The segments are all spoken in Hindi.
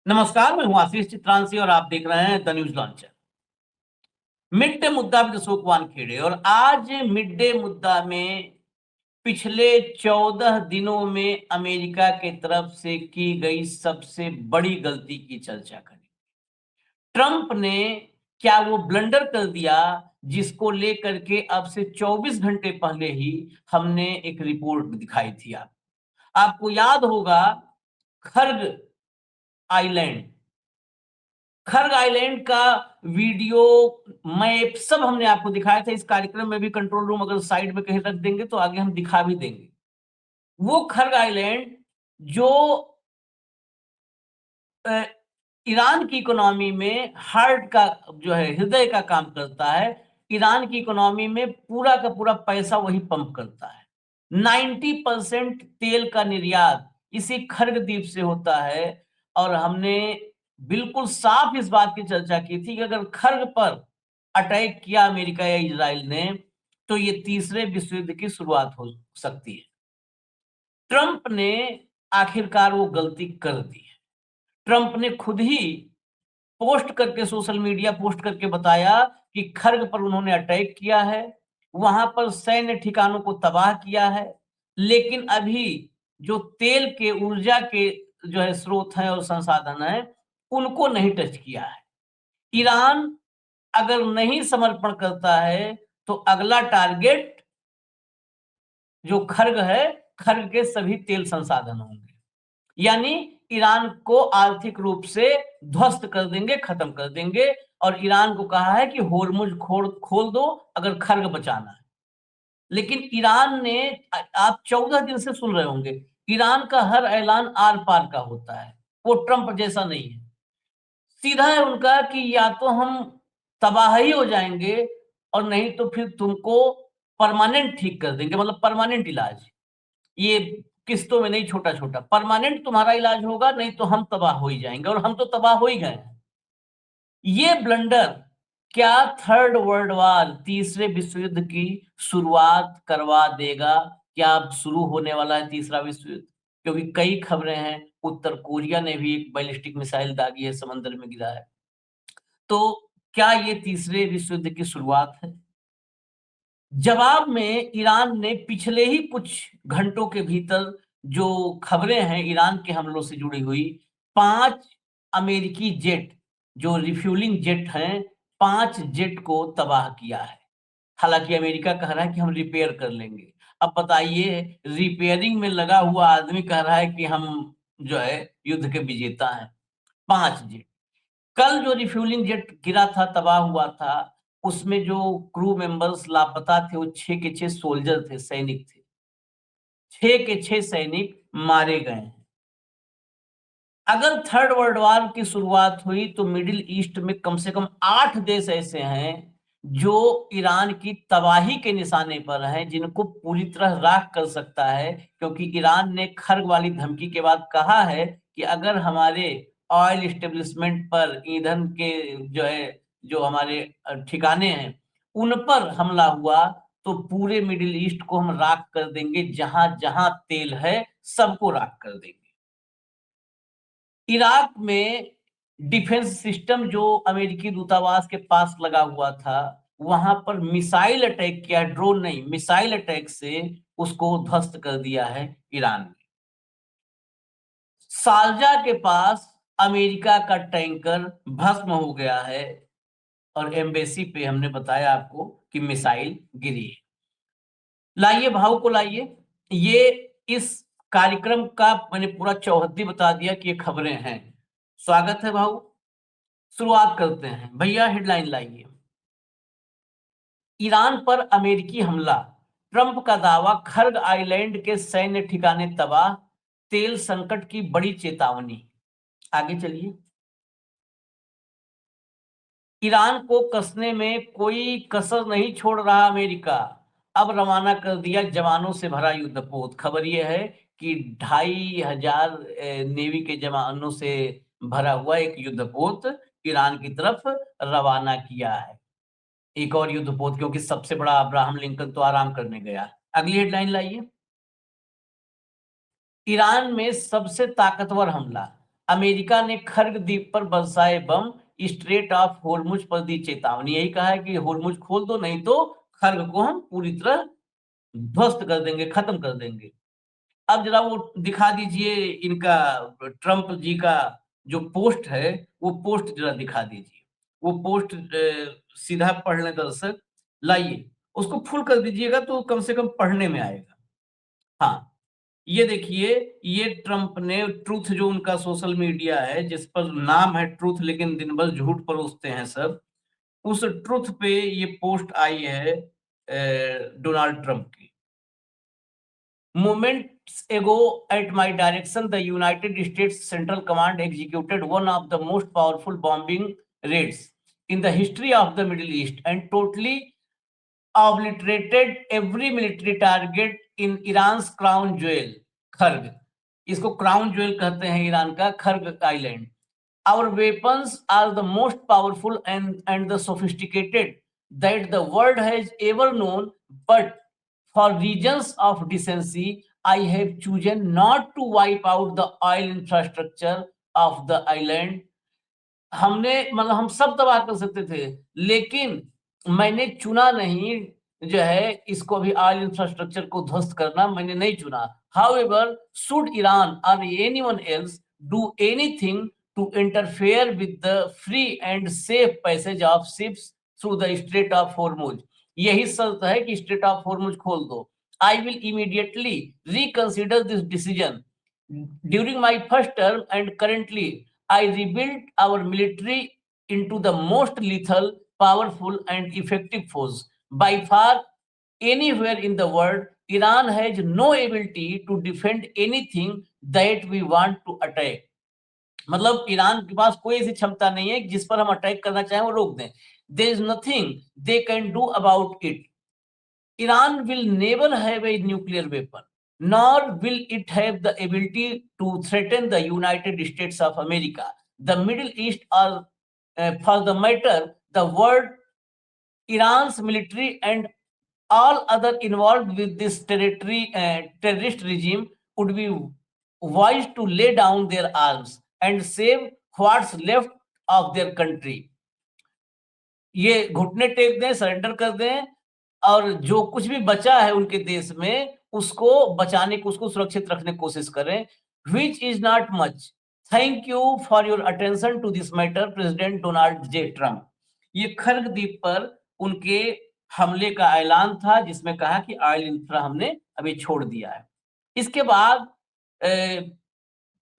नमस्कार, मैं हूं आशीष चित्रांशी और आप देख रहे हैं the news launcher. Mid day मुद्दा विद अशोक वानखेड़े। और आज मिड डे मुद्दा में पिछले 14 दिनों में अमेरिका के तरफ से की गई सबसे बड़ी गलती की चर्चा करें। ट्रंप ने क्या वो ब्लंडर कर दिया जिसको लेकर के अब से 24 घंटे पहले ही हमने एक रिपोर्ट दिखाई थी। आपको याद होगा, खर्ग आइलैंड खर्ग आइलैंड का वीडियो, मैप सब हमने आपको दिखाया था। इस कार्यक्रम में भी कंट्रोल रूम अगर साइड में कहीं रख देंगे तो आगे हम दिखा भी देंगे। वो खर्ग आइलैंड जो अ, ईरान की इकोनॉमी में हार्ट का जो है, हृदय का काम करता है। ईरान की इकोनॉमी में पूरा का पूरा पैसा वही पंप करता है। 90% तेल का निर्यात इसी खर्ग द्वीप से होता है। और हमने बिल्कुल साफ इस बात की चर्चा की थी कि अगर खर्ग पर अटैक किया अमेरिका या इजराइल ने तो ये तीसरे विश्व युद्ध की शुरुआत हो सकती है। ट्रंप ने आखिरकार वो गलती कर दी है। ट्रंप ने खुद ही पोस्ट करके, सोशल मीडिया पोस्ट करके बताया कि खर्ग पर उन्होंने अटैक किया है, वहां पर सैन्य ठिकानों को तबाह किया है। लेकिन अभी जो तेल के, ऊर्जा के जो है स्रोत हैं और संसाधन हैं, उनको नहीं टच किया है। ईरान अगर नहीं समर्पण करता है तो अगला टारगेट जो खर्ग है, खर्ग के सभी तेल संसाधन होंगे। यानी ईरान को आर्थिक रूप से ध्वस्त कर देंगे, खत्म कर देंगे। और ईरान को कहा है कि होर्मुज खोल दो अगर खर्ग बचाना है। लेकिन ईरान ने, आप 14 दिन से सुन रहे होंगे, ईरान का हर ऐलान आर पार का होता है। वो ट्रंप जैसा नहीं है। सीधा है उनका कि या तो हम तबाह ही हो जाएंगे और नहीं तो फिर तुमको परमानेंट ठीक कर देंगे, मतलब परमानेंट इलाज। ये किस्तों में नहीं, छोटा छोटा परमानेंट तुम्हारा इलाज होगा, नहीं तो हम तबाह हो ही जाएंगे। और हम तो तबाह हो ही गए हैं। ये ब्लंडर क्या थर्ड वर्ल्ड वॉर, तीसरे विश्व युद्ध की शुरुआत करवा देगा? क्या अब शुरू होने वाला है तीसरा विश्व युद्ध? क्योंकि कई खबरें हैं, उत्तर कोरिया ने भी एक बैलिस्टिक मिसाइल दागी है, समंदर में गिरा है। तो क्या ये तीसरे विश्व युद्ध की शुरुआत है? जवाब में ईरान ने पिछले ही कुछ घंटों के भीतर, जो खबरें हैं ईरान के हमलों से जुड़ी हुई, 5 अमेरिकी जेट, जो रिफ्यूलिंग जेट हैं, 5 जेट को तबाह किया है। हालांकि अमेरिका कह रहा है कि हम रिपेयर कर लेंगे। अब बताइए, रिपेयरिंग में लगा हुआ आदमी कह रहा है कि हम जो है युद्ध के विजेता हैं। 5 जेट। कल जो रिफ्यूलिंग जेट गिरा था, तबाह हुआ था, उसमें जो क्रू मेंबर्स लापता थे वो 6 के 6 सोल्जर थे, सैनिक थे। 6 के 6 सैनिक मारे गए हैं। अगर थर्ड वर्ल्ड वॉर की शुरुआत हुई तो मिडिल ईस्ट में कम से कम 8 देश ऐसे हैं जो ईरान की तबाही के निशाने पर हैं, जिनको पूरी तरह राख कर सकता है। क्योंकि ईरान ने खर्ग वाली धमकी के बाद कहा है कि अगर हमारे ऑयल एस्टेब्लिशमेंट पर, ईंधन के जो है, जो हमारे ठिकाने हैं, उन पर हमला हुआ तो पूरे मिडिल ईस्ट को हम राख कर देंगे। जहां जहां तेल है सबको राख कर देंगे। इराक में डिफेंस सिस्टम जो अमेरिकी दूतावास के पास लगा हुआ था, वहां पर मिसाइल अटैक किया, ड्रोन नहीं, मिसाइल अटैक से उसको ध्वस्त कर दिया है ईरान ने। शारजा के पास अमेरिका का टैंकर भस्म हो गया है और एम्बेसी पे हमने बताया आपको कि मिसाइल गिरी है। लाइए भाव को लाइए। ये इस कार्यक्रम का मैंने पूरा चौहद्दी बता दिया कि ये खबरें हैं। स्वागत है भाव। शुरुआत करते हैं। भैया हेडलाइन लाइए। ईरान पर अमेरिकी हमला, ट्रंप का दावा, खर्ग आइलैंड के सैन्य ठिकाने तबाह, तेल संकट की बड़ी चेतावनी। आगे चलिए। ईरान को कसने में कोई कसर नहीं छोड़ रहा अमेरिका। अब रवाना कर दिया जवानों से भरा युद्धपोत। खबर यह है कि 2500 नेवी के जवानों से भरा हुआ एक युद्धपोत ईरान की तरफ रवाना किया है। एक और युद्धपोत, क्योंकि सबसे बड़ा अब्राहम लिंकन तो आराम करने गया। अगली हेडलाइन लाइए। ईरान में सबसे ताकतवर हमला, अमेरिका ने खर्ग द्वीप पर बरसाए बम, स्ट्रेट ऑफ होर्मुज पर दी चेतावनी। यही कहा है कि होर्मुज खोल दो, नहीं तो खर्ग को हम पूरी तरह ध्वस्त कर देंगे, खत्म कर देंगे। अब जरा वो दिखा दीजिए इनका, ट्रंप जी का जो पोस्ट है, वो पोस्ट जरा दिखा दीजिए। वो पोस्ट सीधा पढ़ लें दर्शक, लाइए उसको फुल कर दीजिएगा तो कम से कम पढ़ने में आएगा। हाँ, ये देखिए, ये ट्रंप ने ट्रूथ, जो उनका सोशल मीडिया है जिस पर नाम है ट्रूथ, लेकिन दिन भर झूठ परोसते हैं सब, उस ट्रूथ पे ये पोस्ट आई है डोनाल्ड ट्रंप की। Moments ago, at my direction, the United States Central Command executed one of the most powerful bombing raids in the history of the Middle East and totally obliterated every military target in Iran's crown jewel, खर्ग। इसको क्राउन ज्वेल कहते हैं ईरान का, खर्ग island. Our weapons are the most powerful and the sophisticated that the world has ever known, but for reasons of decency, I have chosen not to wipe out the oil infrastructure of the island. हमने मतलब हम सब तबाह कर सकते थे, लेकिन मैंने चुना नहीं जो है इसको भी ऑयल इंफ्रास्ट्रक्चर को ध्वस्त करना मैंने नहीं चुना। However, should Iran or anyone else do anything to interfere with the free and safe passage of ships through the Strait of Hormuz, यही शर्त है कि स्ट्रेट ऑफ हॉर्मुज खोल दो। I will immediately reconsider this decision. During my first term and currently, I rebuilt our military into the most lethal, powerful, and effective force by far anywhere in the world. Iran has no ability to defend anything that we want to attack. मतलब ईरान के पास कोई ऐसी क्षमता नहीं है जिस पर हम अटैक करना चाहें वो रोक दें। There is nothing they can do about it. Iran will never have a nuclear weapon, nor will it have the ability to threaten the United States of America, the Middle East, or for the matter, the world. Iran's military and all other involved with this terrorist regime would be wise to lay down their arms and save what's left of their country. ये घुटने टेक दें, सरेंडर कर दें, और जो कुछ भी बचा है उनके देश में उसको बचाने को, उसको सुरक्षित रखने की कोशिश करें। Which is not much. Thank you for your attention to this matter, president Donald J Trump. ये खर्ग द्वीप पर उनके हमले का ऐलान था जिसमें कहा कि ऑयल इंफ्रा हमने अभी छोड़ दिया है। इसके बाद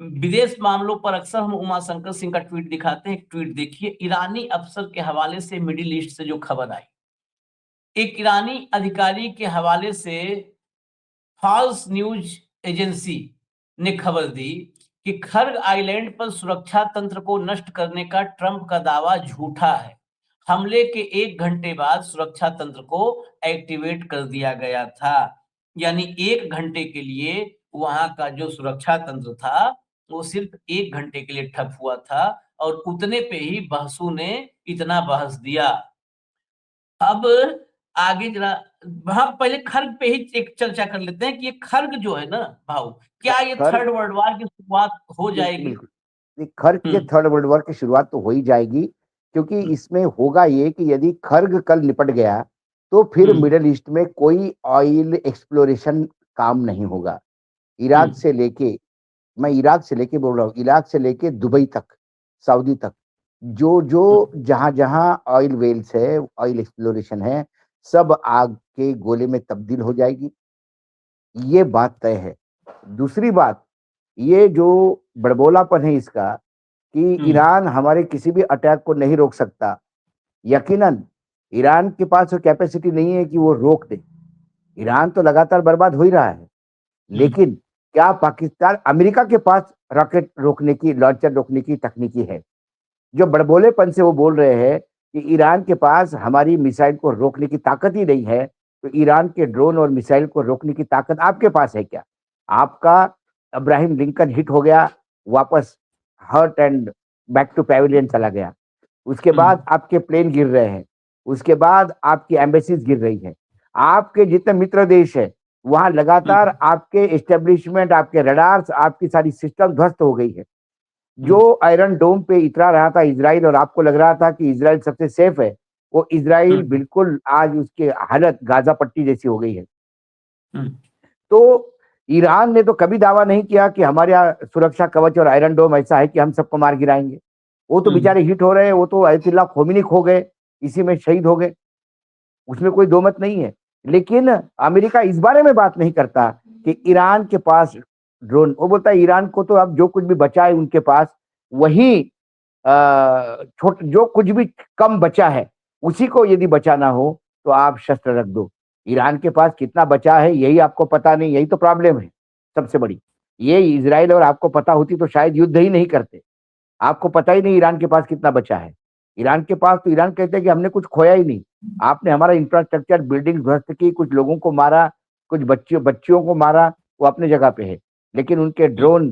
विदेश मामलों पर अक्सर हम उमाशंकर सिंह का ट्वीट दिखाते हैं। एक ट्वीट देखिए, ईरानी अफसर के हवाले से मिडिल ईस्ट से जो खबर आई। एक ईरानी अधिकारी के हवाले से फॉल्स न्यूज एजेंसी ने खबर दी कि खर्ग आइलैंड पर सुरक्षा तंत्र को नष्ट करने का ट्रंप का दावा झूठा है। हमले के 1 घंटे बाद सुरक्षा तंत्र को एक्टिवेट कर दिया गया था। यानी 1 घंटे के लिए वहां का जो सुरक्षा तंत्र था वो सिर्फ 1 घंटे के लिए ठप हुआ था, और उतने पे ही बहसू ने इतना बहस दिया। अब आगे जरा हाँ, पहले खर्ग पे ही एक चर्चा कर लेते हैं कि ये खर्ग जो है ना भाऊ, क्या ये खर्ग थर्ड वर्ल्ड वॉर की शुरुआत हो जाएगी? बिल्कुल, खर्ग के थर्ड वर्ल्ड वॉर की शुरुआत तो हो ही जाएगी, क्योंकि इसमें होगा ये कि यदि खर्ग कल निपट गया तो फिर मिडिल ईस्ट में कोई ऑयल एक्सप्लोरेशन काम नहीं होगा। इराक से लेके, मैं इराक से लेके बोल रहा हूँ, इराक से लेके दुबई तक, सऊदी तक, जो जो जहां जहां ऑयल वेल्स है, ऑयल एक्सप्लोरेशन है, सब आग के गोले में तब्दील हो जाएगी। ये बात तय है। दूसरी बात, ये जो बड़बोलापन है इसका कि ईरान हमारे किसी भी अटैक को नहीं रोक सकता, यकीनन ईरान के पास वो कैपेसिटी नहीं है कि वो रोक दे। ईरान तो लगातार बर्बाद हो ही रहा है, लेकिन क्या पाकिस्तान, अमेरिका के पास रॉकेट रोकने की, लॉन्चर रोकने की तकनीकी है? जो बड़बोलेपन से वो बोल रहे हैं कि ईरान के पास हमारी मिसाइल को रोकने की ताकत ही नहीं है, तो ईरान के ड्रोन और मिसाइल को रोकने की ताकत आपके पास है क्या? आपका अब्राहिम लिंकन हिट हो गया, वापस hurt and back to pavilion चला गया। उसके बाद आपके प्लेन गिर रहे हैं, उसके बाद आपकी एम्बेसीज गिर रही है, आपके जितने मित्र देश है वहां लगातार आपके एस्टेब्लिशमेंट, आपके रडार्स, आपकी सारी सिस्टम ध्वस्त हो गई है। जो आयरन डोम पे इतरा रहा था इजराइल और आपको लग रहा था कि इजराइल सबसे सेफ है, वो इजराइल बिल्कुल आज उसकी हालत गाजा पट्टी जैसी हो गई है। तो ईरान ने तो कभी दावा नहीं किया कि हमारे यहाँ सुरक्षा कवच और आयरन डोम ऐसा है कि हम सबको मार गिराएंगे। वो तो बेचारे हिट हो रहे हैं, वो तो अयतुल्ला खोमेनी खो गए, इसी में शहीद हो गए, उसमें कोई दो मत नहीं है। लेकिन अमेरिका इस बारे में बात नहीं करता कि ईरान के पास ड्रोन, वो बोलता है ईरान को तो अब जो कुछ भी बचा है उनके पास वही जो कुछ भी कम बचा है उसी को यदि बचाना हो तो आप शस्त्र रख दो। ईरान के पास कितना बचा है यही आपको पता नहीं, यही तो प्रॉब्लम है सबसे बड़ी। ये इजराइल और आपको पता होती तो शायद युद्ध ही नहीं करते। आपको पता ही नहीं ईरान के पास कितना बचा है। ईरान के पास तो ईरान कहते हैं कि हमने कुछ खोया ही नहीं, आपने हमारा इंफ्रास्ट्रक्चर बिल्डिंग ध्वस्त की, कुछ लोगों को मारा, कुछ बच्चियों को मारा, वो अपने जगह पे है। लेकिन उनके ड्रोन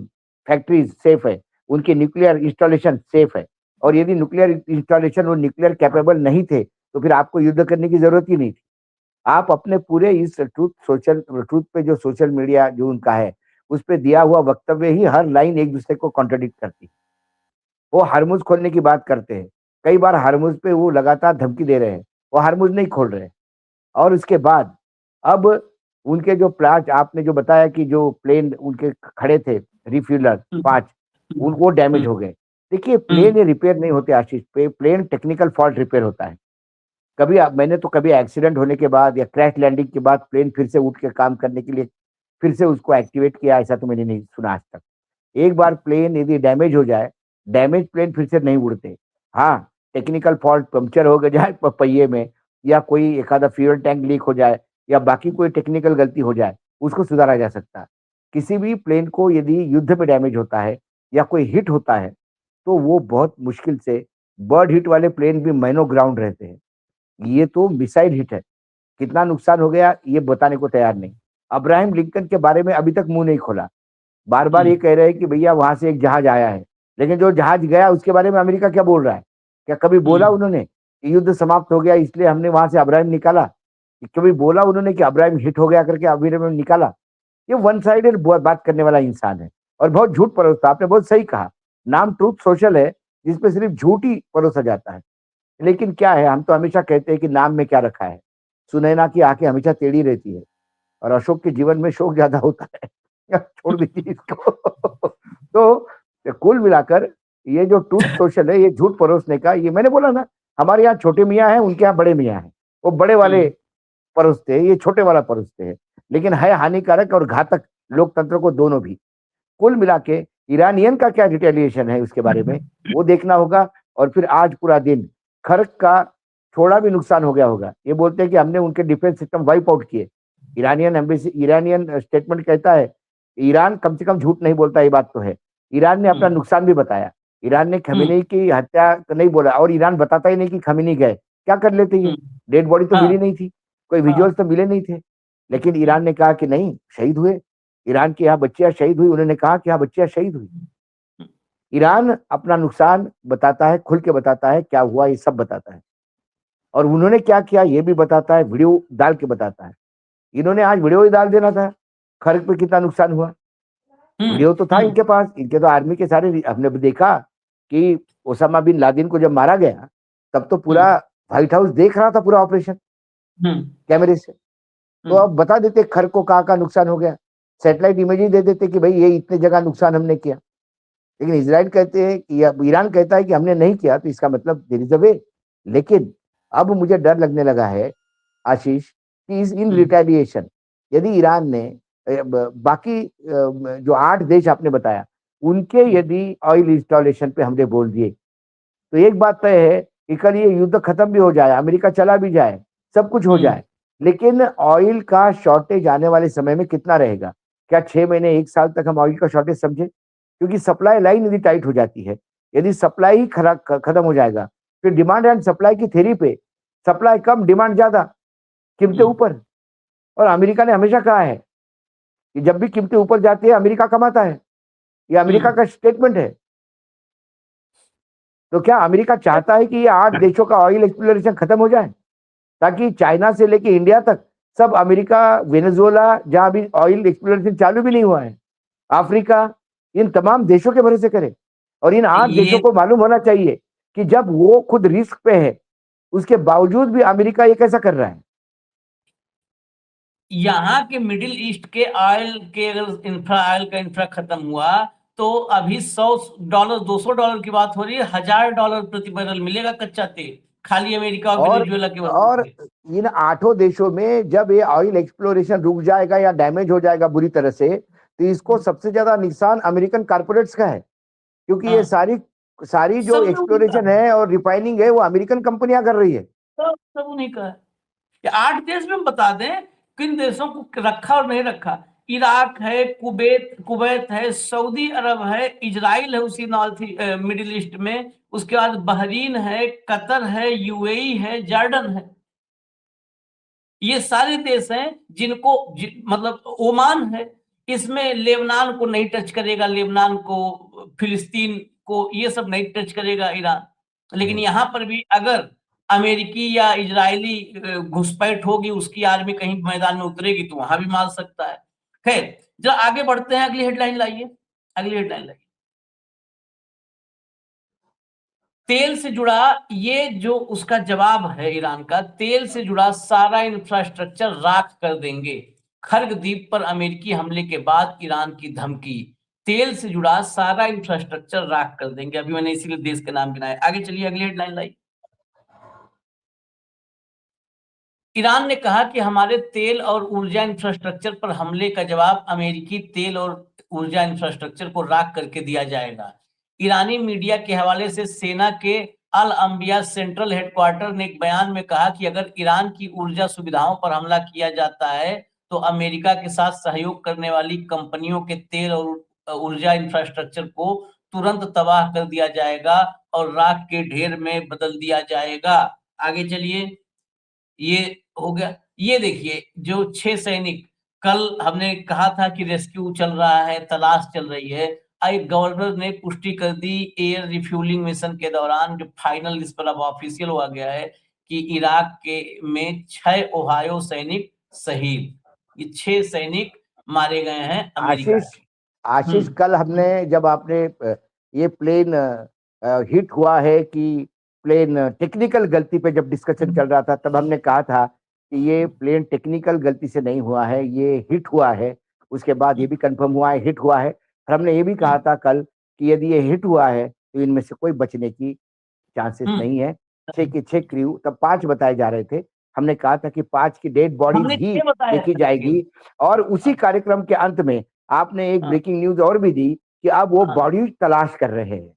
फैक्ट्रीज सेफ है, उनके न्यूक्लियर इंस्टॉलेशन सेफ है। और यदि न्यूक्लियर इंस्टॉलेशन और न्यूक्लियर कैपेबल नहीं थे तो फिर आपको युद्ध करने की जरूरत ही नहीं थी। आप अपने पूरे इस ट्रूथ पे जो सोशल मीडिया जो उनका है उस पे दिया हुआ वक्तव्य ही हर लाइन एक दूसरे को कॉन्ट्रडिक्ट करती है। वो हरमुज खोलने की बात करते हैं, कई बार हरमुज पे वो लगातार धमकी दे रहे हैं, वो हरमुज नहीं खोल रहे हैं। और उसके बाद अब उनके जो प्लाट आपने जो बताया कि जो प्लेन उनके खड़े थे रिफ्यूलर 5 वो डैमेज हो गए। देखिए प्लेन ये रिपेयर नहीं होते आशीष, प्लेन टेक्निकल फॉल्ट रिपेयर होता है। मैंने तो कभी एक्सीडेंट होने के बाद या क्रैश लैंडिंग के बाद प्लेन फिर से उठ के काम करने के लिए फिर से उसको एक्टिवेट किया ऐसा तो मैंने नहीं सुना आज तक। एक बार प्लेन यदि डैमेज हो जाए, डैमेज प्लेन फिर से नहीं उड़ते। हाँ, टेक्निकल फॉल्ट पंक्चर हो जाए पहिए में या कोई एक आधा फ्यूल टैंक लीक हो जाए या बाकी कोई टेक्निकल गलती हो जाए, उसको सुधारा जा सकता है। किसी भी प्लेन को यदि युद्ध में डैमेज होता है या कोई हिट होता है, तो वो बहुत मुश्किल से बर्ड हिट वाले प्लेन भी महीनों ग्राउंड रहते हैं। ये तो मिसाइल हिट है, कितना नुकसान हो गया ये बताने को तैयार नहीं। अब्राहम लिंकन के बारे में अभी तक मुंह नहीं खोला। बार-बार ये कह रहे हैं कि भैया वहां से एक जहाज आया है, लेकिन जो जहाज गया उसके बारे में अमेरिका क्या बोल रहा है? क्या कभी बोला उन्होंने कि युद्ध समाप्त हो गया इसलिए हमने वहां से अब्राहम निकाला? कभी बोला उन्होंने कि अब्राहम हिट हो गया करके अब्राहम निकाला? ये वन साइडेड बात करने वाला इंसान है और बहुत झूठ परोसता। आपने बहुत सही कहा, नाम ट्रूथ सोशल है जिसपे सिर्फ झूठ ही परोसा जाता है। लेकिन क्या है, हम तो हमेशा कहते हैं कि नाम में क्या रखा है। सुनैना की आंखें हमेशा टेढ़ी रहती है और अशोक के जीवन में शोक ज्यादा होता है। छोड़ दीजिए इसको। तो कुल मिलाकर ये जो ट्रूथ सोशल है, ये झूठ परोसने का, ये मैंने बोला ना, हमारे यहाँ छोटे मियाँ हैं, उनके यहाँ बड़े मियाँ हैं। वो बड़े वाले परोसते हैं, ये छोटे वाला परोसते हैं, लेकिन है हानिकारक और घातक लोकतंत्र को दोनों भी। कुल मिला के ईरानियन का क्या रिटेलिएशन है उसके बारे में वो देखना होगा। और फिर आज पूरा दिन खर्क का थोड़ा भी नुकसान हो गया होगा, ये बोलते हैं कि हमने उनके डिफेंस सिस्टम वाइप आउट किए। ईरानियन स्टेटमेंट कहता है, ईरान कम से कम झूठ नहीं बोलता, ये बात तो है। ईरान ने अपना नुकसान भी बताया। ईरान ने खमेनी की हत्या नहीं बोला और ईरान बताता ही नहीं कि खमेनी गए, क्या कर लेते ये? डेड बॉडी तो मिली नहीं थी, कोई विजुअल्स तो मिले नहीं थे, लेकिन ईरान ने कहा कि नहीं, शहीद हुए। ईरान की यहाँ बच्चियां शहीद हुई, उन्होंने कहा कि हाँ बच्चियां शहीद हुई। ईरान अपना नुकसान बताता है, खुल के बताता है, क्या हुआ ये सब बताता है। और उन्होंने क्या किया ये भी बताता है, वीडियो डाल के बताता है। इन्होंने आज वीडियो ही डाल देना था, खर्क पे कितना नुकसान हुआ। वीडियो तो था इनके पास, इनके तो आर्मी के सारे, हमने देखा कि ओसामा बिन लादेन को जब मारा गया तब तो पूरा व्हाइट हाउस देख रहा था पूरा ऑपरेशन कैमरे से। तो अब बता देते खर्क को कहाँ नुकसान हो गया, सैटेलाइट इमेज ही दे देते कि भाई ये इतने जगह नुकसान हमने किया। लेकिन इजराइल कहते हैं कि ईरान कहता है कि हमने नहीं किया, तो इसका मतलब देयर इज अ वे। लेकिन अब मुझे डर लगने लगा है आशीष कि इन रिटेलिएशन यदि ईरान ने बाकी जो 8 देश आपने बताया उनके यदि ऑयल इंस्टॉलेशन पे हमने बोल दिए तो एक बात तय है कि कल ये युद्ध खत्म भी हो जाए, अमेरिका चला भी जाए, सब कुछ हो जाए, लेकिन ऑयल का शॉर्टेज आने वाले समय में कितना रहेगा? क्या 6 महीने 1 साल तक हम ऑयल का शॉर्टेज समझे? क्योंकि सप्लाई लाइन यदि टाइट हो जाती है, यदि सप्लाई ही खत्म हो जाएगा, फिर डिमांड एंड सप्लाई की थ्योरी पे सप्लाई कम डिमांड ज्यादा, कीमतें ऊपर। और अमेरिका ने हमेशा कहा है कि जब भी कीमतें ऊपर जाती है अमेरिका कमाता है, ये अमेरिका का स्टेटमेंट है। तो क्या अमेरिका चाहता है कि ये 8 देशों का ऑयल एक्सप्लोरेशन खत्म हो जाए ताकि चाइना से लेके इंडिया तक सब अमेरिका, वेनेजुएला जहां भी ऑयल एक्सप्लोरेशन चालू भी नहीं हुआ है, अफ्रीका, इन तमाम देशों के भरोसे करे? और इन 8 ये देशों को मालूम होना चाहिए कि जब वो खुद रिस्क पे है, उसके बावजूद भी अमेरिका ये कैसा कर रहा है। यहाँ के मिडिल ईस्ट के ऑयल के, अगर ऑयल का इंफ्रा खत्म हुआ तो अभी $100 $200 की बात हो रही है, $1000 प्रति बैरल मिलेगा कच्चा तेल, खाली अमेरिका और और वेनेजुएला के वजह और से। इन 8 देशों में जब ये ऑयल एक्सप्लोरेशन रुक जाएगा या डैमेज हो जाएगा बुरी तरह से, तो इसको सबसे ज्यादा नुकसान अमेरिकन कारपोरेट्स का है, क्योंकि ये हाँ, सारी सारी जो सब में उन्हीं का एक्सप्लोरेशन है और रिफाइनिंग है वो अमेरिकन कंपनियां कर रही है। सब उन्हीं का है। ये 8 देश में हम बता दें किन देशों को रखा और नहीं रखा। इराक है, कुवैत है, सऊदी अरब है, इजराइल है उसी नॉर्थ मिडिल ईस्ट में, उसके बाद बहरीन है, कतर है, यूएई है, जॉर्डन है। ये सारे देश हैं जिनको मतलब ओमान है, इसमें लेबनान को नहीं टच करेगा, लेबनान को, फिलिस्तीन को, ये सब नहीं टच करेगा ईरान। लेकिन यहाँ पर भी अगर अमेरिकी या इजरायली घुसपैठ होगी, उसकी आर्मी कहीं मैदान में उतरेगी तो वहां भी मार सकता है। खैर, जरा आगे बढ़ते हैं, अगली हेडलाइन लाइए, अगली हेडलाइन लाइए। तेल से जुड़ा ये जो उसका जवाब है ईरान का, तेल से जुड़ा सारा इंफ्रास्ट्रक्चर राख कर देंगे। खर्ग द्वीप पर अमेरिकी हमले के बाद ईरान की धमकी, तेल से जुड़ा सारा इंफ्रास्ट्रक्चर राख कर देंगे। अभी मैंने इसीलिए देश के नाम गिनाए। आगे चलिए, अगली हेडलाइन लाई। ईरान ने कहा कि हमारे तेल और ऊर्जा इंफ्रास्ट्रक्चर पर हमले का जवाब अमेरिकी तेल और ऊर्जा इंफ्रास्ट्रक्चर को राख करके दिया जाएगा। ईरानी मीडिया के हवाले से सेना के अल अंबिया सेंट्रल हेडक्वार्टर ने एक बयान में कहा कि अगर ईरान की ऊर्जा सुविधाओं पर हमला किया जाता है तो अमेरिका के साथ सहयोग करने वाली कंपनियों के तेल और ऊर्जा इंफ्रास्ट्रक्चर को तुरंत तबाह कर दिया जाएगा और राख के ढेर में बदल दिया जाएगा। आगे चलिए, ये हो गया। ये देखिए, जो 6 सैनिक, कल हमने कहा था कि रेस्क्यू चल रहा है, तलाश चल रही है। एक गवर्नर ने पुष्टि कर दी एयर रिफ्यूलिंग मिशन के दौरान, जो फाइनल इस पर अब ऑफिशियल हुआ गया है कि इराक के में 6 ओहायो सैनिक शहीद, ये 6 सैनिक मारे गए हैं अमेरिका आशीष के। आशीष कल हमने जब आपने ये प्लेन हिट हुआ है कि प्लेन टेक्निकल गलती पे जब डिस्कशन चल रहा था, तब हमने कहा था कि ये प्लेन टेक्निकल गलती से नहीं हुआ है, ये हिट हुआ है। उसके बाद ये भी कंफर्म हुआ है हिट हुआ है। और हमने ये भी कहा था कल कि यदि ये हिट हुआ है तो इनमें से कोई बचने की चांसेस नहीं है। 6 के 6 क्रू, तब 5 बताए जा रहे थे। हमने कहा था कि 5 की डेड बॉडीज हमने ही 6 बताया देखी था लेकिन। जाएगी। और उसी कार्यक्रम के अंत में आपने एक हाँ, ब्रेकिंग न्यूज और भी दी कि अब वो हाँ, बॉडी तलाश कर रहे हैं।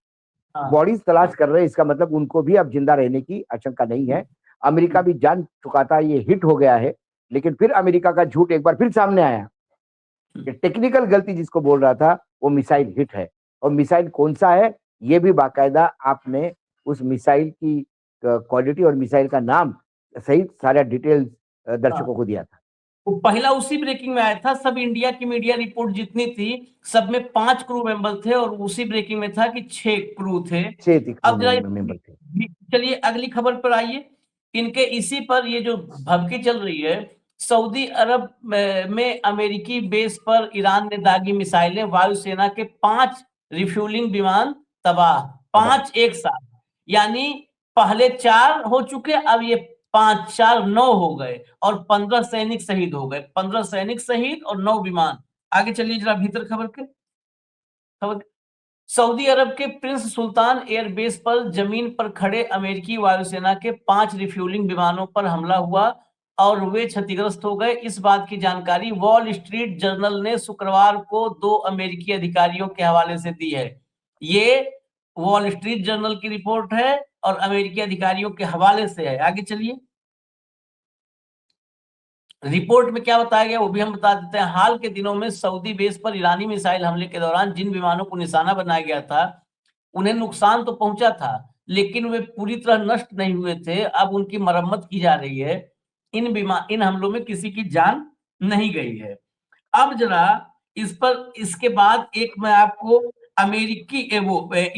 हाँ, बॉडीज तलाश कर रहे हैं, इसका मतलब उनको भी अब जिंदा रहने की आशंका नहीं है। अमेरिका भी जान चुका था ये हिट हो गया है, लेकिन फिर अमेरिका का झूठ एक बार फिर सामने आया कि टेक्निकल गलती जिसको बोल रहा था वो मिसाइल हिट है। और मिसाइल कौन सा है ये भी बाकायदा आपने उस मिसाइल की क्वालिटी और मिसाइल का नाम सहित सारा डिटेल हाँ। दर्शकों को दिया था। वो पहला उसी ब्रेकिंग में आया था। सब इंडिया की मीडिया रिपोर्ट जितनी थी, सब में 5 क्रू मेंबर थे और उसी ब्रेकिंग में था कि 6 क्रू थे। 6 क्रू अब जरा मेंबर थे। चलिए अगली खबर पर आइए। इनके इसी पर ये जो भभकी चल रही है, सऊदी अरब में अमेरिकी बेस पर ईरान ने दागी मिसाइलें, वायुसेना के 5 रिफ्यूलिंग विमान तबाह, 5 एक साथ। यानी पहले 4 हो चुके, अब ये 5 4 9 हो गए और 15 सैनिक शहीद हो गए, 15 सैनिक शहीद और 9 विमान। आगे चलिए जरा भीतर खबर। सऊदी अरब के प्रिंस सुल्तान एयरबेस पर जमीन पर खड़े अमेरिकी वायुसेना के 5 रिफ्यूलिंग विमानों पर हमला हुआ और वे क्षतिग्रस्त हो गए। इस बात की जानकारी वॉल स्ट्रीट जर्नल ने शुक्रवार को 2 अमेरिकी अधिकारियों के हवाले से दी है। ये वॉल स्ट्रीट जर्नल की रिपोर्ट है और अमेरिकी अधिकारियों के हवाले से है। आगे चलिए, रिपोर्ट में क्या बताया गया वो भी हम बता देते हैं। हाल के दिनों में सऊदी बेस पर ईरानी मिसाइल हमले के दौरान जिन विमानों को निशाना बनाया गया था, उन्हें नुकसान तो पहुंचा था, लेकिन वे पूरी तरह नष्ट नहीं हुए थे। अब उनकी मरम्मत की जा रही है। इन हमलों में किसी की जान नहीं गई है। अब जरा इस पर, इसके बाद एक मैं आपको अमेरिकी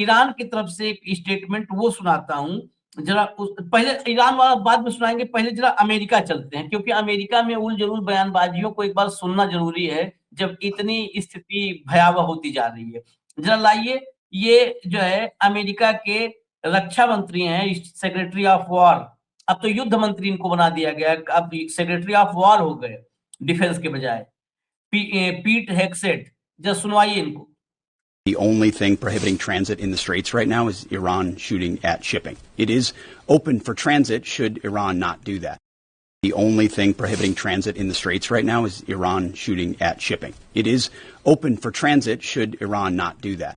ईरान की तरफ से एक स्टेटमेंट वो सुनाता हूं। जरा पहले ईरान वाला बाद में सुनाएंगे, पहले जरा अमेरिका चलते हैं, क्योंकि अमेरिका में उल जलूल बयानबाजियों को एक बार सुनना जरूरी है जब इतनी स्थिति भयावह होती जा रही है। जरा लाइए, ये जो है अमेरिका के रक्षा मंत्री हैं, सेक्रेटरी ऑफ वॉर, अब तो युद्ध मंत्री इनको बना दिया गया, अब सेक्रेटरी ऑफ वॉर हो गए डिफेंस के बजाय, पीट हेगसेट। जस्ट सुनवाइए इनको। The only thing prohibiting transit in the Straits right now is Iran shooting at shipping. It is open for transit should Iran not do that. The only thing prohibiting transit in the Straits right now is Iran shooting at shipping. It is open for transit should Iran not do that.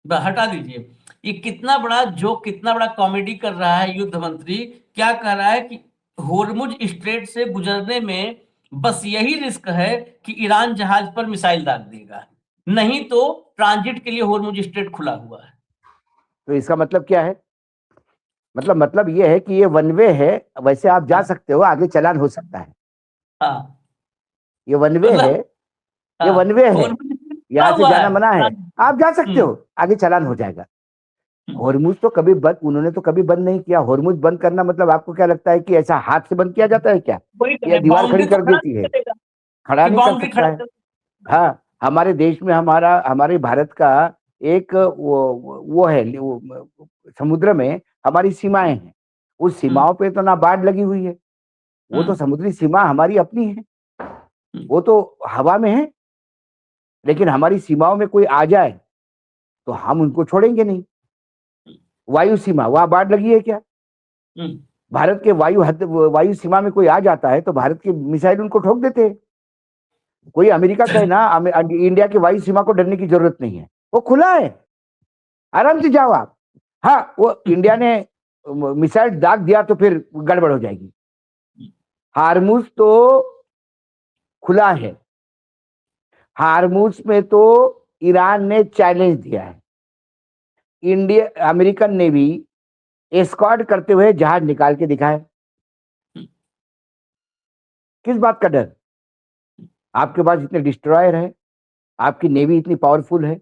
हटा दीजिए, ये कितना बड़ा कॉमेडी कर रहा है युद्ध मंत्री। क्या कह रहा है कि होर्मुज स्ट्रेट से गुजरने में बस यही रिस्क है कि ईरान जहाज पर मिसाइल दाग देगा, नहीं तो ट्रांजिट के लिए होर्मुज स्ट्रेट खुला हुआ है। तो इसका मतलब क्या है? मतलब ये है कि ये वन वे है, वैसे आप जा सकते हो, आगे चलान हो सकता है। हाँ, ये वन वे है, ये वन वे है, यहाँ से जाना मना है, आप जा सकते हो, आगे चालान हो जाएगा। होर्मुज तो कभी बंद, उन्होंने तो कभी बंद नहीं किया। होर्मुज बंद करना मतलब आपको क्या लगता है कि ऐसा हाथ से बंद किया जाता है क्या? या दीवार खड़ी कर देती है? खड़ा नहीं कर सकता है। हाँ, हमारे देश में हमारे भारत का एक वो है, समुद्र में हमारी सीमाएं हैं, उस सीमाओं पे तो ना बाढ़ लगी हुई है, वो तो समुद्री सीमा हमारी अपनी है, वो तो हवा में है। लेकिन हमारी सीमाओं में कोई आ जाए तो हम उनको छोड़ेंगे नहीं। वायु सीमा, वहां बाढ़ लगी है क्या? भारत के वायु सीमा में कोई आ जाता है तो भारत के मिसाइल उनको ठोक देते हैं। कोई अमेरिका कहे ना, इंडिया की वायु सीमा को डरने की जरूरत नहीं है, वो खुला है, आराम से जाओ आप। हाँ, वो इंडिया ने मिसाइल दाग दिया तो फिर गड़बड़ हो जाएगी। हार्मुज तो खुला है, हार्मुज में तो ईरान ने चैलेंज दिया है। अमेरिकन नेवी एस्कॉर्ट करते हुए जहाज निकाल के दिखाए। किस बात का डर? आपके पास इतने डिस्ट्रॉयर है, आपकी नेवी इतनी पावरफुल है,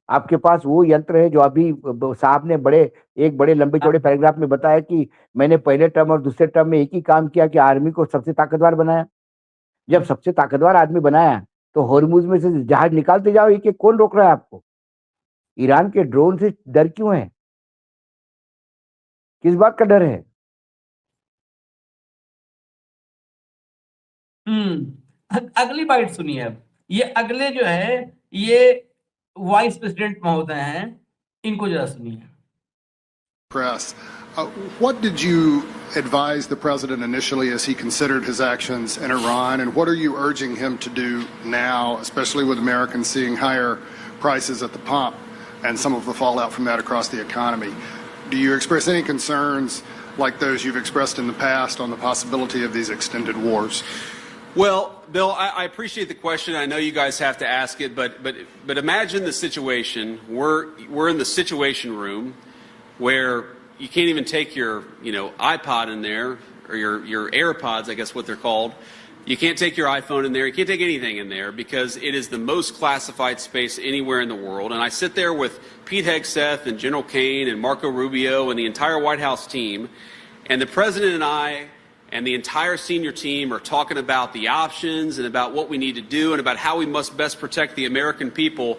आपके पास वो यंत्र है जो अभी साहब ने बड़े लंबे चौड़े पैराग्राफ में बताया कि मैंने पहले टर्म और दूसरे टर्म में एक ही काम किया कि आर्मी को सबसे ताकतवर बनाया। जब सबसे ताकतवर आदमी बनाया तो होर्मुज में से जहाज निकालते जाओ, एक एक कौन रोक रहा है आपको? ईरान के ड्रोन से डर क्यों है? किस बात का डर है? अगली बाइट सुनिए। अब ये अगले जो है ये वाइस प्रेसिडेंट महोदय हैं, इनको जरा सुनिए। Press. What did you advise the president initially as he considered his actions in Iran, and what are you urging him to do now, especially with Americans seeing higher prices at the pump and some of the fallout from that across the economy? Do you express any concerns like those you've expressed in the past on the possibility of these extended wars? Well, Bill, I appreciate the question. I know you guys have to ask it, but imagine the situation. We're in the Situation Room, where you can't even take your iPod in there, or your AirPods, I guess what they're called. You can't take your iPhone in there. You can't take anything in there because it is the most classified space anywhere in the world. And I sit there with Pete Hegseth and General Kaine and Marco Rubio and the entire White House team, and the president and I and the entire senior team are talking about the options and about what we need to do and about how we must best protect the American people.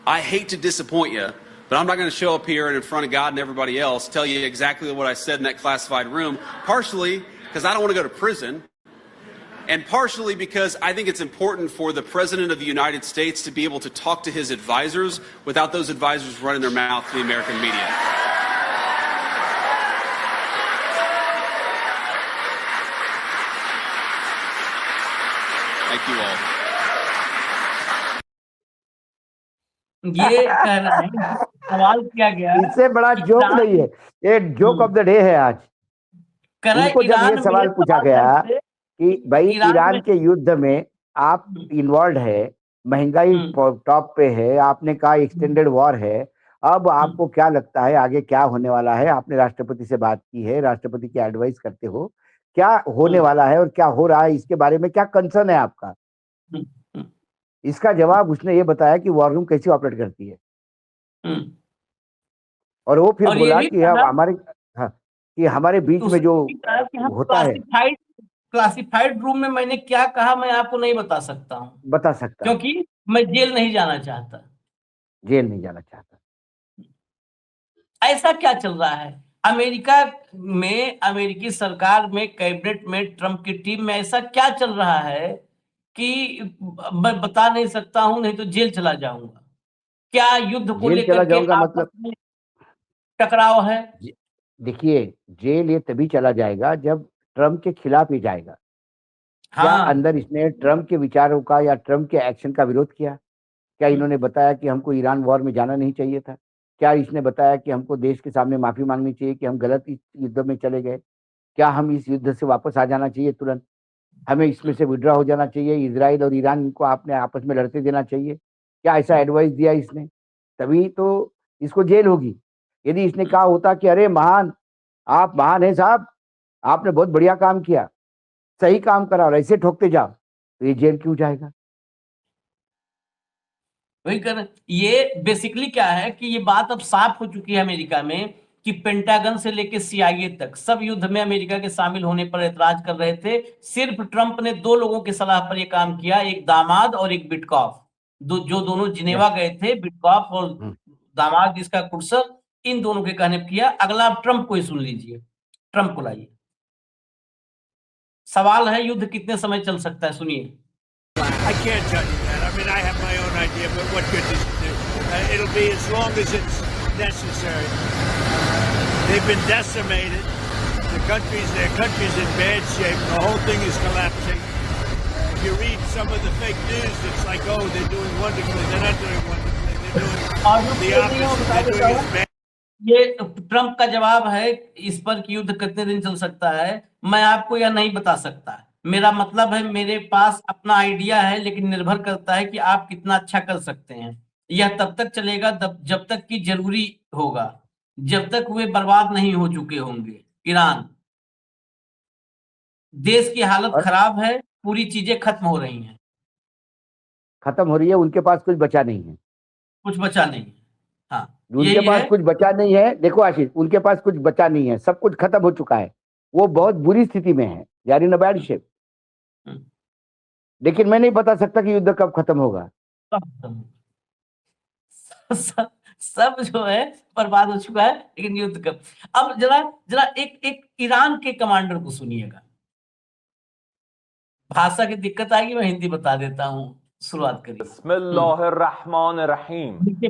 I hate to disappoint you, but I'm not going to show up here and in front of God and everybody else tell you exactly what I said in that classified room, partially because I don't want to go to prison, and partially because I think it's important for the President of the United States to be able to talk to his advisors without those advisors running their mouth to the American media. Thank you all. ये कह रहे हैं, सवाल किया गया, इससे बड़ा जोक नहीं है, ये जोक ऑफ द डे है आज। उनको जब ये सवाल पूछा गया कि भाई ईरान के युद्ध में आप इन्वॉल्व है, महंगाई टॉप पे है, आपने कहा एक्सटेंडेड वॉर है, अब आपको क्या लगता है आगे क्या होने वाला है? आपने राष्ट्रपति से बात की है, राष्ट्रपति की एडवाइस करते हो, क्या होने वाला है और क्या हो रहा है, इसके बारे में क्या कंसर्न है आपका? इसका जवाब उसने ये बताया कि वॉर रूम कैसे ऑपरेट करती है। और वो फिर बोला कि हमारे बीच में जो होता है, क्लासिफाइड रूम में मैंने क्या कहा मैं आपको नहीं बता सकता हूँ, बता सकता क्योंकि मैं जेल नहीं जाना चाहता। ऐसा क्या चल रहा है अमेरिका में, अमेरिकी सरकार में, कैबिनेट में, ट्रंप की टीम में ऐसा क्या चल रहा है कि मैं बता नहीं सकता हूं, नहीं तो जेल चला जाऊंगा। क्या युद्ध को जेल चला लेकर के जाऊंगा आपस मतलब में टकराव है? देखिए, जेल ये तभी चला जाएगा जब ट्रम्प के खिलाफ ही जाएगा। क्या हाँ, अंदर इसने ट्रम्प के विचारों का या ट्रम्प के एक्शन का विरोध किया? क्या इन्होंने बताया कि हमको ईरान वॉर में जाना नहीं चाहिए था? क्या इसने बताया कि हमको देश के सामने माफी मांगनी चाहिए कि हम गलत इस युद्ध में चले गए? क्या हम इस युद्ध से वापस आ जाना चाहिए तुरंत? हमें इसमें से विड्रॉ हो जाना चाहिए? इजराइल और ईरान को आपने आपस में लड़ते देना चाहिए? क्या ऐसा एडवाइस दिया इसने? तभी तो इसको जेल होगी। यदि इसने कहा होता कि अरे महान, आप महान हैं साहब, आपने बहुत बढ़िया काम किया, सही काम करा और ऐसे ठोकते जाओ, तो ये जेल क्यों जाएगा? वही कर ये बेसिकली क्या है कि ये बात अब साफ हो चुकी है अमेरिका में कि पेंटागन से लेकर CIA तक सब युद्ध में अमेरिका के शामिल होने पर ऐतराज कर रहे थे। सिर्फ ट्रंप ने 2 लोगों की सलाह पर यह काम किया, एक दामाद और एक बिटकॉफ, जो दोनों जिनेवा गए थे, बिटकॉफ और दामाद जिसका कुर्सर, इन दोनों के कहने पर किया। अगला आप ट्रंप को ही सुन लीजिए, ट्रंप को लाइए। सवाल है युद्ध कितने समय चल सकता है, सुनिए। I can't tell you that. I mean, I have my own idea, but what good does it do? It'll be as long as it's necessary. They've been decimated. Their country's in bad shape. The whole thing is collapsing. If you read some of the fake news, it's like, oh, they're doing wonderfully. They're not doing wonderfully. They're doing the opposite. They're doing as bad. ये ट्रंप का जवाब है इस पर कि युद्ध कितने दिन चल सकता है। मैं आपको यह नहीं बता सकता। मेरा मतलब है, मेरे पास अपना आइडिया है, लेकिन निर्भर करता है कि आप कितना अच्छा कर सकते हैं। यह तब तक चलेगा जब तक कि जरूरी होगा, जब तक वे बर्बाद नहीं हो चुके होंगे। ईरान देश की हालत खराब है, पूरी चीजें खत्म हो रही हैं। खत्म हो रही है, उनके पास कुछ बचा नहीं है। कुछ बचा नहीं है। हाँ, उनके पास कुछ बचा नहीं है। देखो आशीष, उनके पास कुछ बचा नहीं है, सब कुछ खत्म हो चुका है। वो बहुत बुरी स्थिति में है, यार इन बैड शेप। लेकिन मैं नहीं बता सकता कि युद्ध कब खत्म होगा। सब जो है बर्बाद हो चुका है, लेकिन युद्ध कब। अब जरा एक ईरान के कमांडर को सुनिएगा। भाषा की दिक्कत आएगी, मैं हिंदी बता देता हूँ। शुरुआत करिए। बिस्मिल्लाहिर्रहमानिर्रहीम।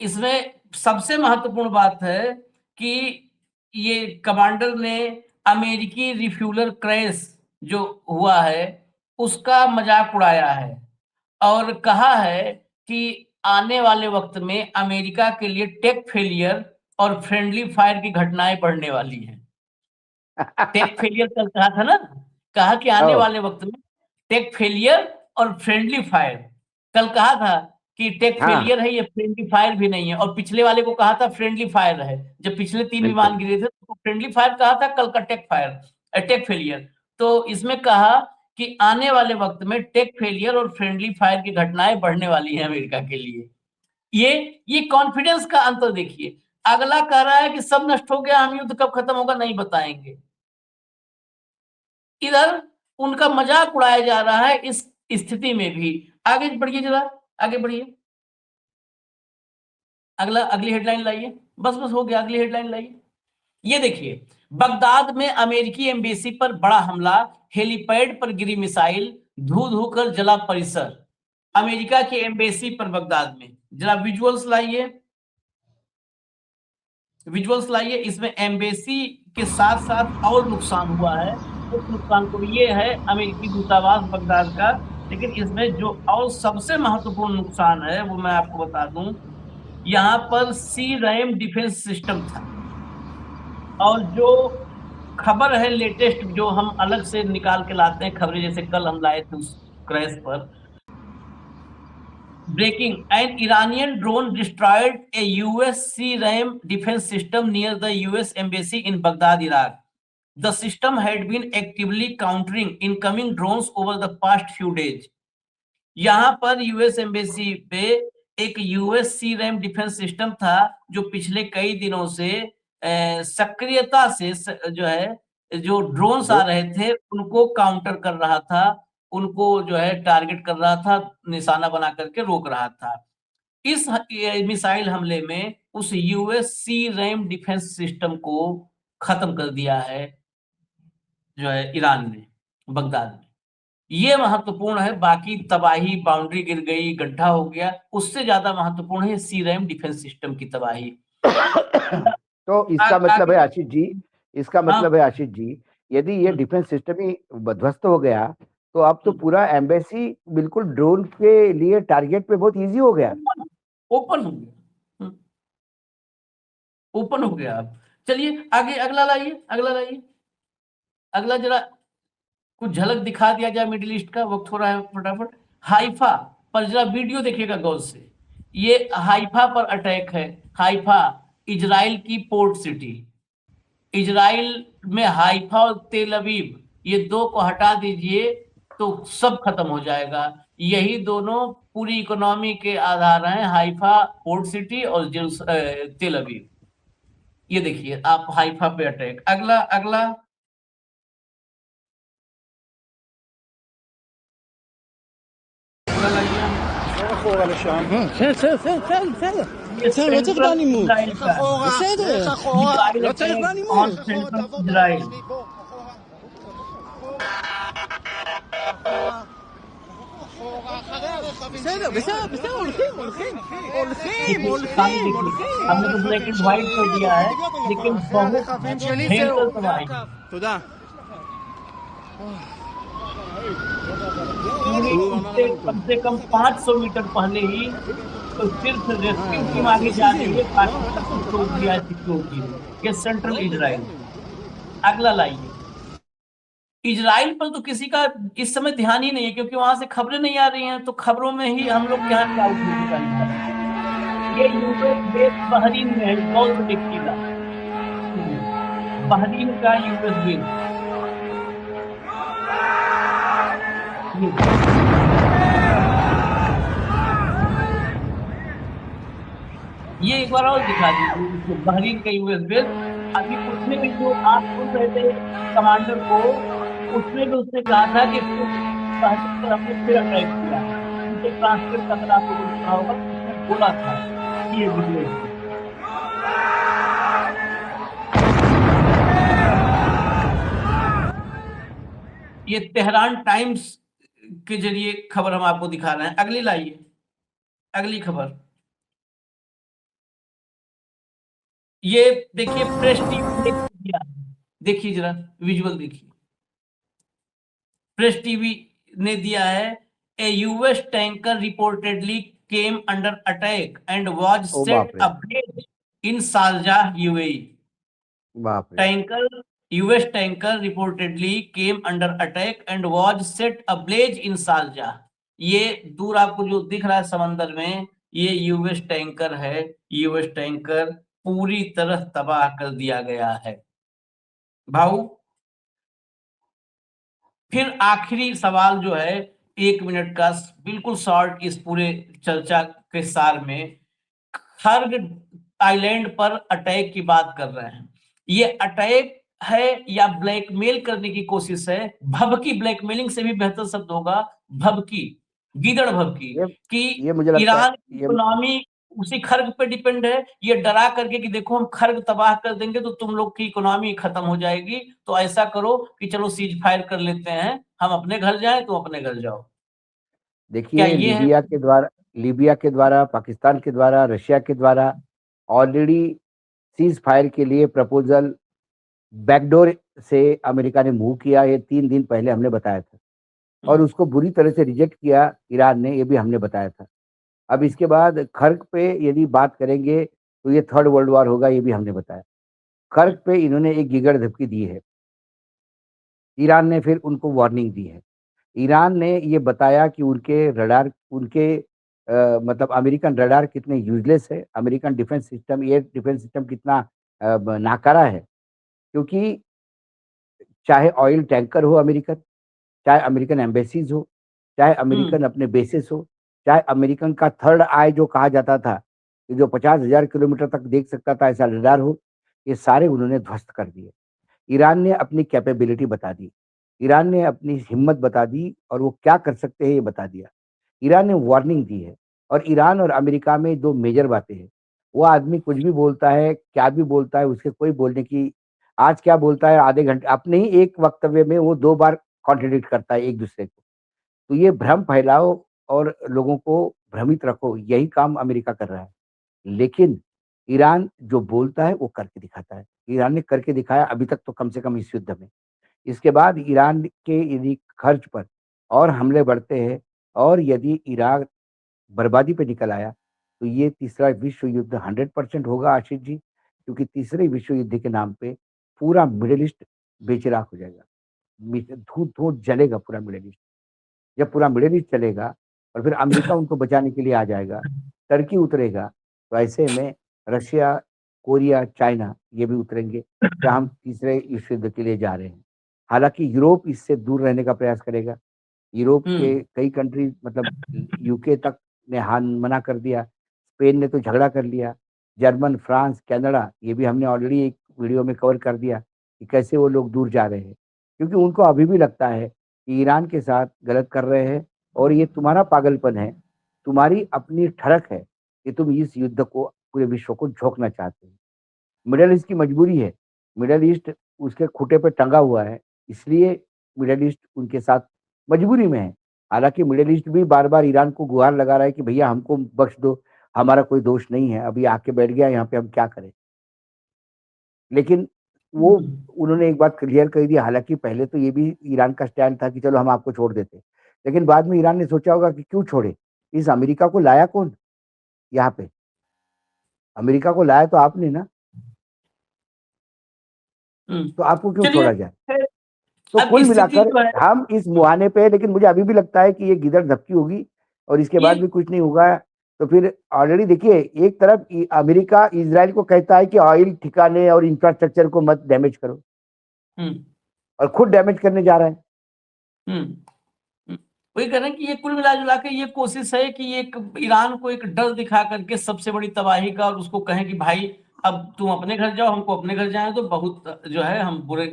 इसमें सबसे महत्वपूर्ण बात है कि ये कमांडर ने अमेरिकी रिफ्यूलर क्रैश जो हुआ है उसका मजाक उड़ाया है और कहा है कि आने वाले वक्त में अमेरिका के लिए टेक फेलियर और फ्रेंडली फायर की घटनाएं बढ़ने वाली हैं। टेक फेलियर कल कहा था ना, कहा कि आने वाले वक्त में टेक फेलियर और फ्रेंडली फायर। कल कहा था कि टेक फेलियर है, ये फ्रेंडली फायर भी नहीं है, और पिछले वाले को कहा था फ्रेंडली फायर है। जब पिछले 3 विमान गिरे थे तो फ्रेंडली फायर कहा था, कल का टेक फेलियर। तो इसमें कहा कि आने वाले वक्त में टेक फेलियर और फ्रेंडली फायर की घटनाएं बढ़ने वाली हैं अमेरिका के लिए। ये कॉन्फिडेंस का अंतर देखिए। अगला कह रहा है कि सब नष्ट हो गया, हम युद्ध कब खत्म होगा नहीं बताएंगे। इधर उनका मजाक उड़ाया जा रहा है इस स्थिति में भी। आगे बढ़िए, जरा आगे बढ़िए। अगली हेडलाइन लाइए। बस हो गया, अगली हेडलाइन लाइए। ये देखिए, बगदाद में अमेरिकी एम्बेसी पर बड़ा हमला, हेलीपैड पर गिरी मिसाइल, धू कर जला परिसर। अमेरिका की एम्बेसी पर बगदाद में, जरा विजुअल्स लाइए। इसमें एम्बेसी के साथ साथ और नुकसान हुआ है। उस नुकसान को, ये है अमेरिकी दूतावास बगदाद का, लेकिन इसमें जो और सबसे महत्वपूर्ण नुकसान है वो मैं आपको बता दूं, यहाँ पर सी रैम डिफेंस सिस्टम था, और जो खबर है लेटेस्ट जो हम अलग से निकाल के लाते हैं खबरें, जैसे कल हम लाए थे उस क्रैश पर, breaking, an Iranian drone destroyed a US C-RAM defense system near the US embassy in Baghdad, Iraq. The system had been actively countering incoming drones over the past few days. यहाँ पर यूएस एम्बेसी पे एक US C RAM defence system था जो पिछले कई दिनों से सक्रियता से जो है जो ड्रोन्स आ रहे थे उनको काउंटर कर रहा था, उनको जो है टारगेट कर रहा था, निशाना बना करके रोक रहा था। इस मिसाइल हमले में उस US C RAM defence system को खत्म कर दिया है जो है ईरान ने, बगदाद में। ये महत्वपूर्ण है, बाकी तबाही, बाउंड्री गिर गई, गड्ढा हो गया, उससे ज्यादा महत्वपूर्ण है सी रैम डिफेंस सिस्टम की तबाही। तो इसका मतलब है आशीष जी, इसका मतलब है आशीष जी, यदि ये हम्म। डिफेंस सिस्टम ही ध्वस्त हो गया तो अब तो पूरा एम्बेसी बिल्कुल ड्रोन के लिए टारगेट पे बहुत इजी हो गया। ओपन हो गया, ओपन हो गया। अब चलिए आगे अगला लाइए, अगला लाइए, अगला जरा कुछ झलक दिखा दिया जाए मिडिल ईस्ट का, वक्त हो रहा है फटाफट। हाइफा पर जरा वीडियो देखिएगा गौर से, ये हाइफा पर अटैक है। हाइफा इजराइल की पोर्ट सिटी, इजराइल में हाइफा और तेल अवीव, ये दो को हटा दीजिए तो सब खत्म हो जाएगा। यही दोनों पूरी इकोनॉमी के आधार हैं, हाइफा पोर्ट सिटी और तेल अवीव। ये देखिए आप हाइफा पे अटैक। अगला अगला אחורה לשם. בסדר. בסדר, לא צריך באלימות. בסדר. לא צריך באלימות. בסדר, בסדר, הולכים. हमने तो ब्लैक एंड व्हाइट कर दिया है, लेकिन बहुत भयंकर तबाही। תודה. कम से कम 500 मीटर पहले ही तो सिर्फ रेस्क्यू टीम आगे जा रही है, पाकिस्तान को रोक दिया सिक्योरिटी ने। ये सेंट्रल इजराइल। अगला लाइए, इजराइल पर तो किसी का इस समय ध्यान ही नहीं है, क्योंकि वहां से खबरें नहीं आ रही हैं, तो खबरों में ही हम लोग क्या ये यूएस बेस बहरीन में है, गौर देखिएगा, बहरीन का यूएस बेस। ये एक बार और दिखा दीजिए, बहरीन का यूएस बेस। अभी उसमें भी जो आप सुन रहे थे कमांडर को, उसमें भी उसने कहा था कि बहरीन पर हमने फिर अटैक किया। उनसे ट्रांसलेट करना आपको सुना होगा, उसने बोला था ये वीडियो। ये तेहरान टाइम्स के जरिए खबर हम आपको दिखा रहे हैं। अगली लाइए, अगली खबर। ये देखिए प्रेस टीवी, देखिए जरा विजुअल देखिए, प्रेस टीवी ने दिया है, a US tanker reportedly came under attack and was set ablaze in Sharjah UAE. Tanker US tanker reportedly came under attack and was set ablaze in Sharjah. ये दूर आपको जो दिख रहा है समंदर में, ये यूएस टैंकर है। यूएस टैंकर पूरी तरह तबाह कर दिया गया है भाऊ। फिर आखिरी सवाल जो है 1 मिनट का, बिल्कुल शॉर्ट इस पूरे चर्चा के सार में, खर्ग आइलैंड पर अटैक की बात कर रहे हैं। ये अटैक है या ब्लैकमेल करने की कोशिश है? भभकी, ब्लैकमेलिंग से भी बेहतर शब्द होगा भभकी, गीदड़ भभकी, कि ईरान की इकोनॉमी उसी खर्ग पे डिपेंड है। ये डरा करके कि देखो हम खर्ग तबाह कर देंगे तो तुम लोग की इकोनॉमी खत्म हो जाएगी, तो ऐसा करो कि चलो सीज फायर कर लेते हैं, हम अपने घर जाएं, तुम अपने घर जाओ। देखिए लीबिया के द्वारा, पाकिस्तान के द्वारा, रशिया के द्वारा ऑलरेडी सीज फायर के लिए प्रपोजल बैकडोर से अमेरिका ने मूव किया। ये 3 दिन पहले हमने बताया था। और उसको बुरी तरह से रिजेक्ट किया ईरान ने, ये भी हमने बताया था। अब इसके बाद खर्क पे यदि बात करेंगे तो ये थर्ड वर्ल्ड वॉर होगा, ये भी हमने बताया। खर्क पे इन्होंने एक गिगड़ धमकी दी है। ईरान ने फिर उनको वार्निंग दी है। ईरान ने ये बताया कि उनके रडार मतलब अमेरिकन रडार कितने यूज़लेस है, American defence system, air defence system कितना नाकारा है। क्योंकि चाहे ऑयल टैंकर हो अमेरिकन, चाहे अमेरिकन एम्बेसीज हो, चाहे अमेरिकन अपने बेसेस हो, चाहे अमेरिकन का थर्ड आई जो कहा जाता था, कि जो 50,000 किलोमीटर तक देख सकता था ऐसा रडार हो, ये सारे उन्होंने ध्वस्त कर दिए। ईरान ने अपनी कैपेबिलिटी बता दी, ईरान ने अपनी हिम्मत बता दी और वो क्या कर सकते हैं ये बता दिया। ईरान ने वार्निंग दी है और ईरान और अमेरिका में 2 मेजर बातें हैं। वो आदमी कुछ भी बोलता है, क्या भी बोलता है, उसके कोई बोलने की, आज क्या बोलता है आधे घंटे अपने ही एक वक्तव्य में वो 2 बार कॉन्ट्रडिक्ट करता है एक-दूसरे को। तो ये भ्रम फैलाओ और लोगों को भ्रमित रखो, यही काम अमेरिका कर रहा है। लेकिन ईरान जो बोलता है वो करके दिखाता है। ईरान ने करके दिखाया अभी तक तो कम से कम इस युद्ध में। इसके बाद ईरान के यदि खर्च पर और हमले बढ़ते हैं और यदि इराक बर्बादी पे निकल आया, तो ये तीसरा विश्व युद्ध 100% होगा आशीष जी, क्योंकि तीसरे विश्व युद्ध के नाम पे पूरा मिडल ईस्ट बेचिराख हो जाएगा। धूत-धूत जलेगा पूरा मिडल ईस्ट। जब पूरा मिडल ईस्ट चलेगा और फिर अमेरिका उनको बचाने के लिए आ जाएगा, टर्की उतरेगा, तो ऐसे में रशिया, कोरिया, चाइना ये भी उतरेंगे, क्या हम तीसरे विश्व युद्ध के लिए जा रहे हैं। हालाँकि यूरोप इससे दूर रहने का प्रयास करेगा। यूरोप के कई कंट्रीज़ मतलब यूके तक ने मना कर दिया, स्पेन ने तो झगड़ा कर लिया, जर्मन, फ्रांस, कनाडा ये भी हमने ऑलरेडी एक वीडियो में कवर कर दिया कि कैसे वो लोग दूर जा रहे हैं। क्योंकि उनको अभी भी लगता है कि ईरान के साथ गलत कर रहे हैं और ये तुम्हारा पागलपन है, तुम्हारी अपनी ठरक है कि तुम इस युद्ध को पूरे विश्व को झोंकना चाहते हो। मिडल ईस्ट की मजबूरी है, मिडल ईस्ट उसके खूंटे पे टंगा हुआ है, इसलिए मिडल ईस्ट उनके साथ मजबूरी में है। हालाँकि मिडल ईस्ट भी बार-बार ईरान को गुहार लगा रहा है कि भैया हमको बख्श दो, हमारा कोई दोष नहीं है, अभी आके बैठ गया यहाँ पे हम क्या करें? लेकिन वो उन्होंने एक बात क्लियर कर दी, हालाँकि पहले तो ये भी ईरान का स्टैंड था कि चलो हम आपको छोड़ देते हैं। लेकिन बाद में ईरान ने सोचा होगा कि क्यों छोड़े? इस अमेरिका को लाया कौन यहाँ पे? अमेरिका को लाया तो आपने ना, तो आपको क्यों चलिए छोड़ा जाए? फिर तो अब कुल स्थिति मिलाकर जो है हम इस मुहाने पे, लेकिन मुझे अभी भी लगता है कि ये गिदड़ धपकी होगी और इसके बाद ये भी कुछ नहीं होगा। तो फिर ऑलरेडी देखिए एक तरफ अमेरिका इजराइल को कहता है कि ऑयल ठिकाने और इंफ्रास्ट्रक्चर को मत डैमेज करो हम्म और खुद डैमेज करने जा रहा है। हम्म हम्म। वही कह रहे हैं कि ये कुल मिला जुला के ये कोशिश है कि ये ईरान को एक डर दिखा करके सबसे बड़ी तबाही का, और उसको कहें कि भाई अब तुम अपने घर जाओ, हमको अपने घर जाए, तो बहुत जो है हम बुरे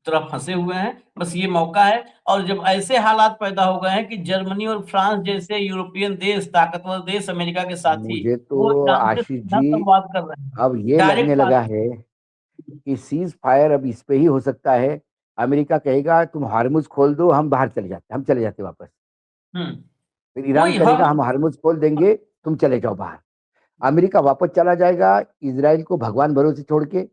तरफ फंसे हुए हैं, बस ये मौका है। और जब ऐसे हालात पैदा हो गए हैं कि जर्मनी और फ्रांस जैसे यूरोपियन देश, ताकतवर देश अमेरिका के साथ ही मुझे वो तो ईरान से आशीष सीधा जी संवाद कर रहे हैं, अब ये लगने डायरेक्ट बात। लगा है कि सीज फायर अब इस पे ही हो सकता है। अमेरिका कहेगा तुम हार्मुज खोल दो, हम बाहर चले जाते, हम चले जाते वापस। हम्म फिर ईरान वही करेगा हम हम हार्मुज खोल देंगे, तुम चले जाओ बाहर। अमेरिका वापस चला जाएगा इजराइल को भगवान भरोसे छोड़ के।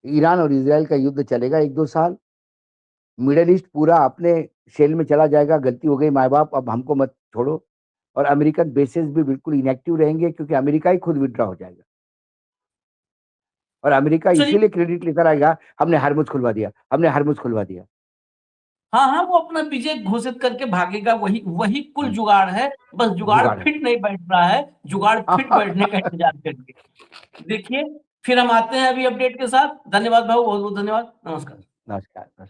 ईरान और इजराइल का युद्ध चलेगा 1-2 साल। मिडल ईस्ट पूरा अपने शेल में चला जाएगा, गलती हो गई माँ बाप, अब हमको मत छोड़ो। और अमेरिकन बेसेस भी बिल्कुल इनएक्टिव रहेंगे क्योंकि अमेरिका ही खुद विथड्रॉ हो जाएगा। और अमेरिका चलिए, इसीलिए क्रेडिट लेकर आएगा, हमने हार्मुज खुलवा दिया, हमने हार्मुज खुलवा दिया। हाँ हाँ, वो अपना विजय घोषित करके भागेगा, वही वही कुल जुगाड़ है। बस जुगाड़ जुगाड़ है। फिट नहीं बैठ रहा है, जुगाड़ फिट बैठने का इंतजार करिए। देखिए, फिर हम आते हैं अभी अपडेट के साथ। धन्यवाद भाऊ, बहुत बहुत धन्यवाद, नमस्कार। नमस्कार।